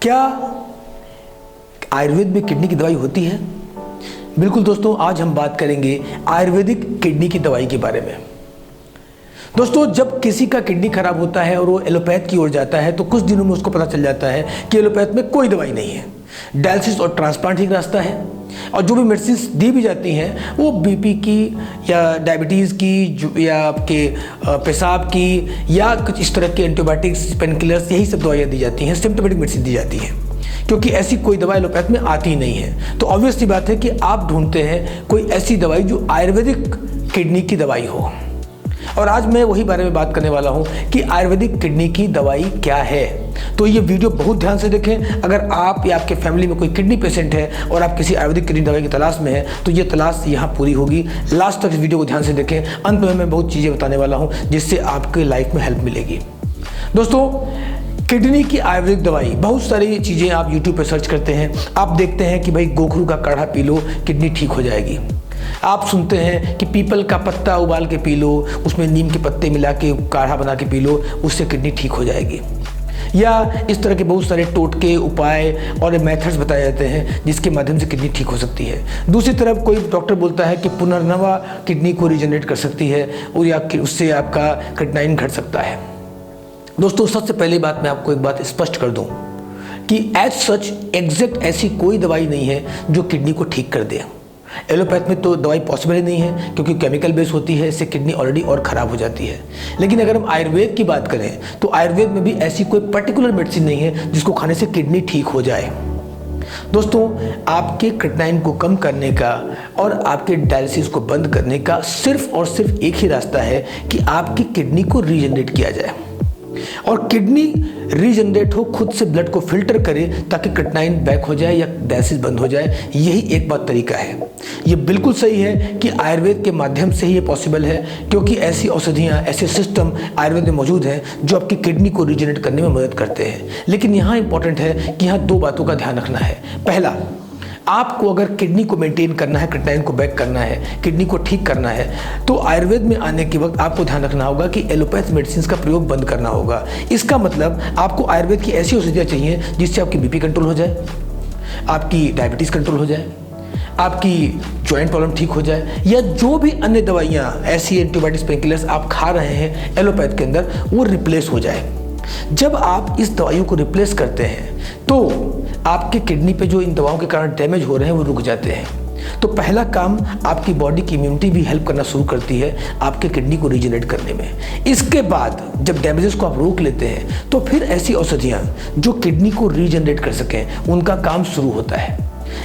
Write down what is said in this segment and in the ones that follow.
क्या आयुर्वेद में किडनी की दवाई होती है? बिल्कुल दोस्तों, आज हम बात करेंगे आयुर्वेदिक किडनी की दवाई के बारे में। दोस्तों, जब किसी का किडनी खराब होता है और वो एलोपैथ की ओर जाता है तो कुछ दिनों में उसको पता चल जाता है कि एलोपैथ में कोई दवाई नहीं है, डायलिसिस और ट्रांसप्लांट ही रास्ता है। और जो भी मेडिसिन दी भी जाती हैं वो बीपी की या डायबिटीज़ की या आपके पेशाब की या कुछ इस तरह के एंटीबायोटिक्स, पेन किलर्स, यही सब दवाइयाँ दी जाती हैं, सिम्टोमेटिक मेडिसिन दी जाती हैं, क्योंकि ऐसी कोई दवाई एलोपैथ में आती ही नहीं है। तो ऑब्वियसली बात है कि आप ढूंढते हैं कोई ऐसी दवाई जो आयुर्वेदिक किडनी की दवाई हो। और आज मैं वही बारे में बात करने वाला हूं कि आयुर्वेदिक किडनी की दवाई क्या है। तो ये वीडियो बहुत ध्यान से देखें। अगर आप या आपके फैमिली में कोई किडनी पेशेंट है और आप किसी आयुर्वेदिक किडनी दवाई की तलाश में है तो ये तलाश यहाँ पूरी होगी। लास्ट तक इस वीडियो को ध्यान से देखें। अंत में मैं बहुत चीज़ें बताने वाला हूँ जिससे आपके लाइफ में हेल्प मिलेगी। दोस्तों, किडनी की आयुर्वेदिक दवाई, बहुत सारी चीज़ें आप यूट्यूब पर सर्च करते हैं, आप देखते हैं कि भाई गोखरू का काढ़ा पी लो, किडनी ठीक हो जाएगी। आप सुनते हैं कि पीपल का पत्ता उबाल के पी लो, उसमें नीम के पत्ते मिला के काढ़ा बना के पी लो, उससे किडनी ठीक हो जाएगी। या इस तरह के बहुत सारे टोटके, उपाय और मेथड्स बताए जाते हैं जिसके माध्यम से किडनी ठीक हो सकती है। दूसरी तरफ कोई डॉक्टर बोलता है कि पुनर्नवा किडनी को रीजनरेट कर सकती है और या उससे आपका क्रिएटिनिन घट सकता है। दोस्तों, सबसे पहली बात मैं आपको एक बात स्पष्ट कर दूं कि एज सच एग्जैक्ट ऐसी कोई दवाई नहीं है जो किडनी को ठीक कर दे। एलोपैथ में तो दवाई पॉसिबल ही नहीं है क्योंकि केमिकल बेस होती है, इससे किडनी ऑलरेडी और ख़राब हो जाती है। लेकिन अगर हम आयुर्वेद की बात करें तो आयुर्वेद में भी ऐसी कोई पर्टिकुलर मेडिसिन नहीं है जिसको खाने से किडनी ठीक हो जाए। दोस्तों, आपके क्रिएटिनिन को कम करने का और आपके डायलिसिस को बंद करने का सिर्फ और सिर्फ एक ही रास्ता है कि आपकी किडनी को रीजनरेट किया जाए। और किडनी रीजनरेट हो, खुद से ब्लड को फिल्टर करे ताकि क्रिएटिनिन बैक हो जाए या डायलिसिस बंद हो जाए, यही एक बात तरीका है। ये बिल्कुल सही है कि आयुर्वेद के माध्यम से ही ये पॉसिबल है, क्योंकि ऐसी औषधियाँ, ऐसे सिस्टम आयुर्वेद में मौजूद हैं जो आपकी किडनी को रीजनरेट करने में मदद करते हैं। लेकिन यहाँ इंपॉर्टेंट है कि यहाँ दो बातों का ध्यान रखना है। पहला, आपको अगर किडनी को मेंटेन करना है, क्रिएटिनिन को बैक करना है, किडनी को ठीक करना है, तो आयुर्वेद में आने के वक्त आपको ध्यान रखना होगा कि एलोपैथ मेडिसिन का प्रयोग बंद करना होगा। इसका मतलब आपको आयुर्वेद की ऐसी औषधियाँ चाहिए जिससे आपकी बीपी कंट्रोल हो जाए, आपकी डायबिटीज़ कंट्रोल हो जाए, आपकी जॉइंट प्रॉब्लम ठीक हो जाए, या जो भी अन्य दवाइयाँ ऐसी एंटीबायोटिक्स, पेन किलर्स आप खा रहे हैं एलोपैथ के अंदर, वो रिप्लेस हो जाए। जब आप इस दवाइयों को रिप्लेस करते हैं तो आपके किडनी पे जो इन दवाओं के कारण डैमेज हो रहे हैं वो रुक जाते हैं। तो पहला काम, आपकी बॉडी की इम्यूनिटी भी हेल्प करना शुरू करती है आपके किडनी को रीजनरेट करने में। इसके बाद जब डैमेजेस को आप रोक लेते हैं तो फिर ऐसी औषधियाँ जो किडनी को रीजनरेट कर सकें उनका काम शुरू होता है।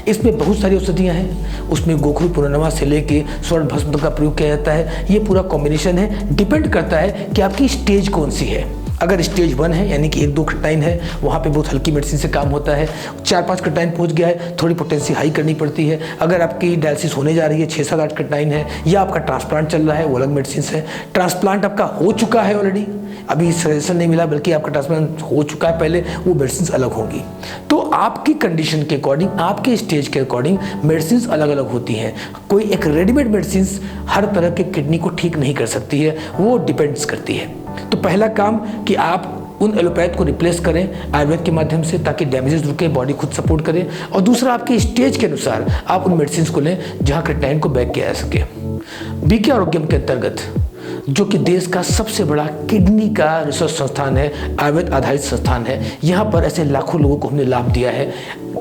इसमें बहुत सारी औषधियाँ हैं, उसमें गोखरू, पुनर्नवा से लेके स्वर्ण भस्म का प्रयोग किया जाता है। ये पूरा कॉम्बिनेशन है, डिपेंड करता है कि आपकी स्टेज कौन सी है। अगर स्टेज 1 है यानी कि 1-2 क्रिएटिनिन है, वहाँ पे बहुत हल्की मेडिसिन से काम होता है। 4-5 क्रिएटिनिन पहुँच गया है, थोड़ी पोटेंसी हाई करनी पड़ती है। अगर आपकी डायलिसिस होने जा रही है, 6-7-8 क्रिएटिनिन है, या आपका ट्रांसप्लांट चल रहा है, वो अलग मेडिसिन है। ट्रांसप्लांट आपका हो चुका है ऑलरेडी, अभी सजेशन नहीं मिला बल्कि आपका ट्रांसप्लांट हो चुका है पहले, वो मेडिसिन अलग होंगी। तो आपकी कंडीशन के अकॉर्डिंग, आपके स्टेज के अकॉर्डिंग मेडिसिन अलग अलग होती हैं। कोई एक रेडीमेड मेडिसिन हर तरह के किडनी को ठीक नहीं कर सकती है, वो डिपेंड्स करती है। तो पहला काम कि आप उन एलोपैथ को रिप्लेस करें आयुर्वेद के माध्यम से ताकि डैमेजेस रुके, बॉडी खुद सपोर्ट करे। और दूसरा, आपके स्टेज के अनुसार आप उन मेडिसिन को लें जहां क्रिएटिनिन को बैक किया जा सके। बीके आरोग्यम के अंतर्गत, जो कि देश का सबसे बड़ा किडनी का रिसर्च संस्थान है, आयुर्वेद आधारित संस्थान है, यहाँ पर ऐसे लाखों लोगों को हमने लाभ दिया है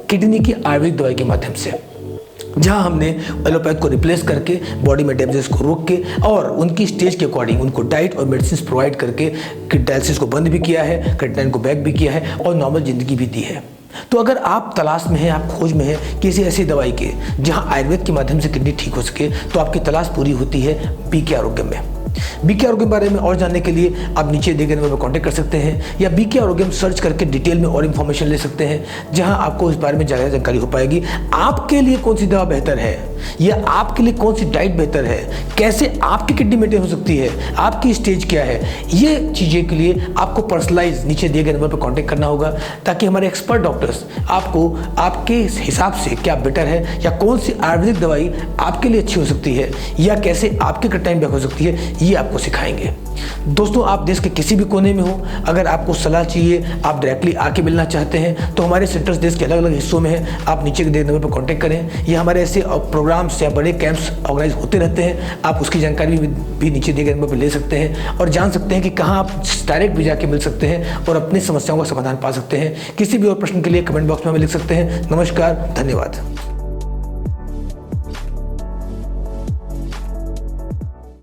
किडनी की आयुर्वेदिक दवाई के माध्यम से, जहां हमने एलोपैथ को रिप्लेस करके बॉडी में डैमेजेस को रोक के और उनकी स्टेज के अकॉर्डिंग उनको डाइट और मेडिसिन प्रोवाइड करके डायलिसिस को बंद भी किया है, क्रिएटिनिन को बैक भी किया है और नॉर्मल जिंदगी भी दी है। तो अगर आप तलाश में हैं, आप खोज में हैं किसी ऐसी दवाई के जहां आयुर्वेद के माध्यम से किडनी ठीक हो सके, तो आपकी तलाश पूरी होती है बीके आरोग्यम में। बीके आरोग्यम के बारे में और जानने के लिए आप नीचे दिए गए नंबर पर कॉन्टैक्ट कर सकते हैं या बीके आरोग्यम सर्च करके डिटेल में और इन्फॉर्मेशन ले सकते हैं, जहां आपको इस बारे में ज़्यादा जानकारी हो पाएगी। आपके लिए कौन सी दवा बेहतर है या आपके लिए कौन सी डाइट बेहतर है, कैसे आपकी किडनी मेंटेन हो सकती है, आपकी स्टेज क्या है, ये चीज़ें के लिए आपको पर्सनलाइज नीचे दिए गए नंबर पर कांटेक्ट करना होगा, ताकि हमारे एक्सपर्ट डॉक्टर्स आपको आपके हिसाब से क्या बेटर है या कौन सी आयुर्वेदिक दवाई आपके लिए अच्छी हो सकती है या कैसे आपके टाइम बैक हो सकती है, ये आपको सिखाएंगे। दोस्तों, आप देश के किसी भी कोने में हो, अगर आपको सलाह चाहिए, आप डायरेक्टली आके मिलना चाहते हैं तो हमारे सेंटर्स देश के अलग अलग हिस्सों में हैं। आप नीचे के नंबर पर कांटेक्ट करें। ये हमारे ऐसे प्रोग्राम्स या बड़े कैंप्स ऑर्गेनाइज होते रहते हैं। आप उसकी जानकारी भी नीचे दिए गए नंबर पर ले सकते हैं और जान सकते हैं कि कहाँ आप डायरेक्ट भी जाके मिल सकते हैं और अपनी समस्याओं का समाधान पा सकते हैं। किसी भी और प्रश्न के लिए कमेंट बॉक्स में हमें लिख सकते हैं। नमस्कार, धन्यवाद।